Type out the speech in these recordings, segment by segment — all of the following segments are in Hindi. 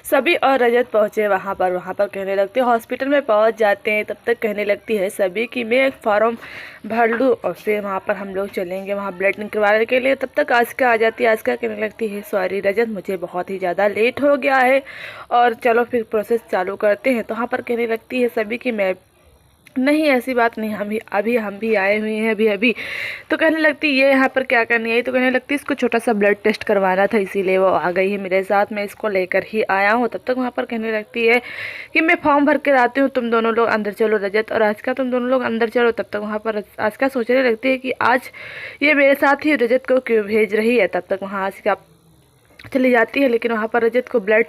सभी और रजत पहुंचे वहाँ पर कहने लगते हैं, हॉस्पिटल में पहुंच जाते हैं। तब तक कहने लगती है सभी कि मैं एक फॉर्म भर लूँ और फिर वहाँ पर हम लोग चलेंगे वहाँ ब्लड निकलवाने के लिए। तब तक आस्का आ जाती है। आस्का कहने लगती है सॉरी रजत, मुझे बहुत ही ज़्यादा लेट हो गया है और चलो फिर प्रोसेस चालू करते हैं। तो वहाँ पर कहने लगती है सभी कि मैं नहीं, ऐसी बात नहीं, हम भी आए हुए हैं अभी अभी। तो कहने लगती ये यहाँ पर क्या करनी आई। तो कहने लगती इसको छोटा सा ब्लड टेस्ट करवाना था, इसीलिए वो आ गई है मेरे साथ, मैं इसको लेकर ही आया हूँ। तब तक वहाँ पर कहने लगती है कि मैं फॉर्म भर कर आती हूँ, तुम दोनों लोग अंदर चलो, रजत और आस्का तुम दोनों लोग अंदर चलो। तब तक वहाँ पर आस्का सोचने लगती है कि आज ये मेरे साथ ही रजत को क्यों भेज रही है। तब तक वहाँ आस्का चली जाती है, लेकिन वहाँ पर रजत को ब्लड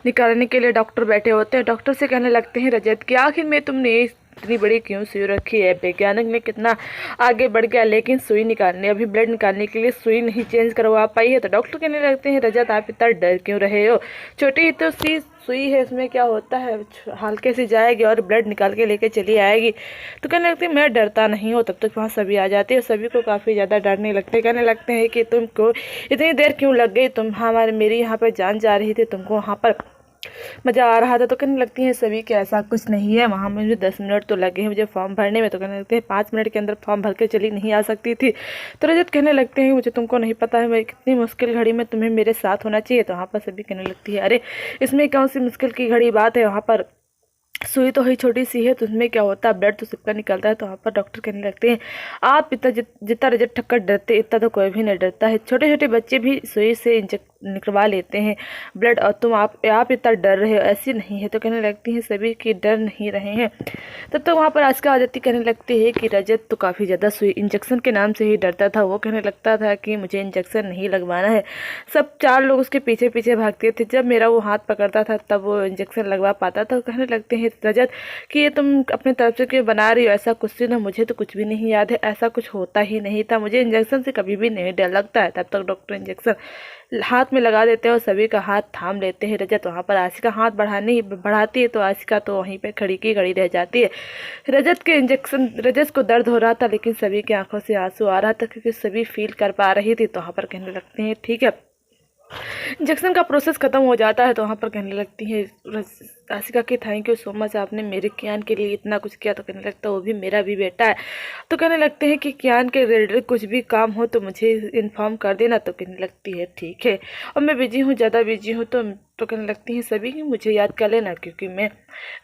निकालने के लिए डॉक्टर बैठे होते हैं। डॉक्टर से कहने लगते हैं रजत कि आखिर में तुमने इतनी बड़ी क्यों सुई रखी है। वैज्ञानिक ने कितना आगे बढ़ गया, लेकिन सुई निकालने, अभी ब्लड निकालने के लिए सुई नहीं चेंज करवा पाई है। तो डॉक्टर कहने लगते हैं रजत आप इतना डर क्यों रहे हो, छोटी ही तो सी सुई है, इसमें क्या होता है, हल्के से जाएगी और ब्लड निकाल के लेके चली आएगी। तो कहने लगती है मैं डरता नहीं हूँ। तब तक वहाँ सभी आ जाती है, सभी को काफ़ी ज़्यादा डरने लगते हैं। कहने लगते हैं कि तुमको इतनी देर क्यों लग गई, तुम हमारे मेरी यहाँ पर जान जा रही थी, तुमको वहाँ पर मज़ा आ रहा था। तो कहने लगती हैं सभी कि ऐसा कुछ नहीं है, वहाँ मुझे 10 मिनट तो लगे हैं मुझे फॉर्म भरने में। तो कहने लगते हैं 5 मिनट के अंदर फॉर्म भर के चली नहीं आ सकती थी। तो रजत कहने लगते हैं मुझे तुमको नहीं पता है मैं कितनी मुश्किल घड़ी में तुम्हें मेरे साथ होना चाहिए। तो वहाँ पर सभी कहने लगती है अरे इसमें कौन सी मुश्किल की घड़ी बात है, वहाँ पर सुई तो ही छोटी सी है, तो उसमें क्या होता है, ब्लड तो सबका निकलता है। तो वहाँ पर डॉक्टर कहने लगते हैं आप इतना जितना रजत ठक्कर डरते इतना तो कोई भी नहीं डरता है, छोटे छोटे बच्चे भी सुई से इंजेक्ट निकलवा लेते हैं ब्लड, और तुम आप इतना डर रहे हो, ऐसी नहीं है। तो कहने लगती हैं सभी कि डर नहीं रहे हैं। तब तक वहाँ पर आस्का आ जाती, कहने लगती है कि रजत तो काफ़ी ज़्यादा सुई इंजेक्शन के नाम से ही डरता था, वो कहने लगता था कि मुझे इंजेक्शन नहीं लगवाना है। सब 4 लोग उसके पीछे पीछे भागते थे, जब मेरा वो हाथ पकड़ता था तब वो इंजेक्शन लगवा पाता था। कहने लगते हैं रजत कि ये तुम अपने तरफ से क्यों बना रही हो, ऐसा कुछ ना, मुझे तो कुछ भी नहीं याद है, ऐसा कुछ होता ही नहीं था, मुझे इंजेक्शन से कभी भी नहीं डर लगता है। तब तक डॉक्टर इंजेक्शन हाथ में लगा देते हैं और सभी का हाथ थाम लेते हैं। रजत वहाँ पर आशिका हाथ बढ़ाती है, तो आशिका तो वहीं पे खड़ी की खड़ी रह जाती है। रजत को दर्द हो रहा था, लेकिन सभी की आंखों से आंसू आ रहा था क्योंकि सभी फील कर पा रही थी। तो वहाँ पर कहने लगते हैं ठीक है, इंजेक्शन का प्रोसेस ख़त्म हो जाता है। तो वहाँ पर कहने लगती है आशिका की थैंक यू सो मच, आपने मेरे कियान के लिए इतना कुछ किया। तो कहने लगता है वो भी मेरा भी बेटा है। तो कहने लगते हैं कि कियान के रिलेटेड कुछ भी काम हो तो मुझे इन्फॉर्म कर देना। तो कहने लगती है ठीक है, और मैं बिजी हूँ, ज़्यादा बिजी हूँ। तो कहने लगती हैं सभी कि मुझे याद कर लेना, क्योंकि मैं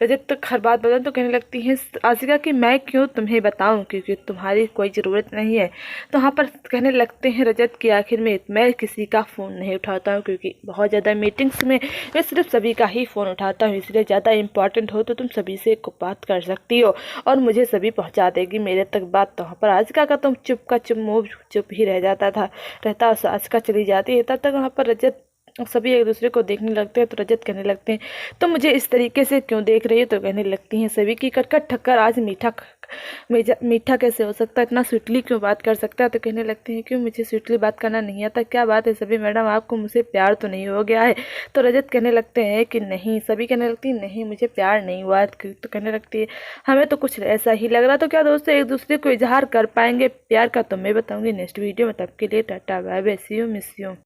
रजत तक हर बात बताऊँ। तो कहने लगती हैं आशिका कि मैं क्यों तुम्हें बताऊँ, क्योंकि तुम्हारी कोई ज़रूरत नहीं है। तो वहाँ पर कहने लगते हैं रजत कि आखिर में मैं किसी का फ़ोन नहीं उठाता हूँ, क्योंकि बहुत ज़्यादा मीटिंग्स में मैं सिर्फ सभी का ही फ़ोन उठाता हूँ, इसलिए ज़्यादा इंपॉर्टेंट हो तो तुम सभी से बात कर सकती हो और मुझे सभी पहुँचा देगी मेरे तक बात। तो वहाँ पर आशिका का तुम चुप का चुप मुँह चुप ही रह जाता था रहता, आशिका चली जाती है। तब तक वहाँ पर रजत सभी एक दूसरे को देखने लगते हैं। तो रजत कहने लगते हैं तो मुझे इस तरीके से क्यों देख रही है। तो कहने लगती हैं सभी की कटकट ठक्कर आज मीठा कैसे हो सकता है, इतना स्वीटली क्यों बात कर सकता है। तो कहने लगते हैं क्यों मुझे स्वीटली बात करना नहीं आता, क्या बात है सभी मैडम, आपको मुझसे प्यार तो नहीं हो गया है। तो रजत कहने लगते हैं कि नहीं, सभी कहने लगती है नहीं मुझे प्यार नहीं हुआ। तो कहने लगती है हमें तो कुछ ऐसा ही लग रहा। तो क्या दोस्तों एक दूसरे को इजहार कर पाएंगे प्यार का, तो मैं बताऊंगी नेक्स्ट वीडियो में। तब के लिए tata bye bye, see you, miss you.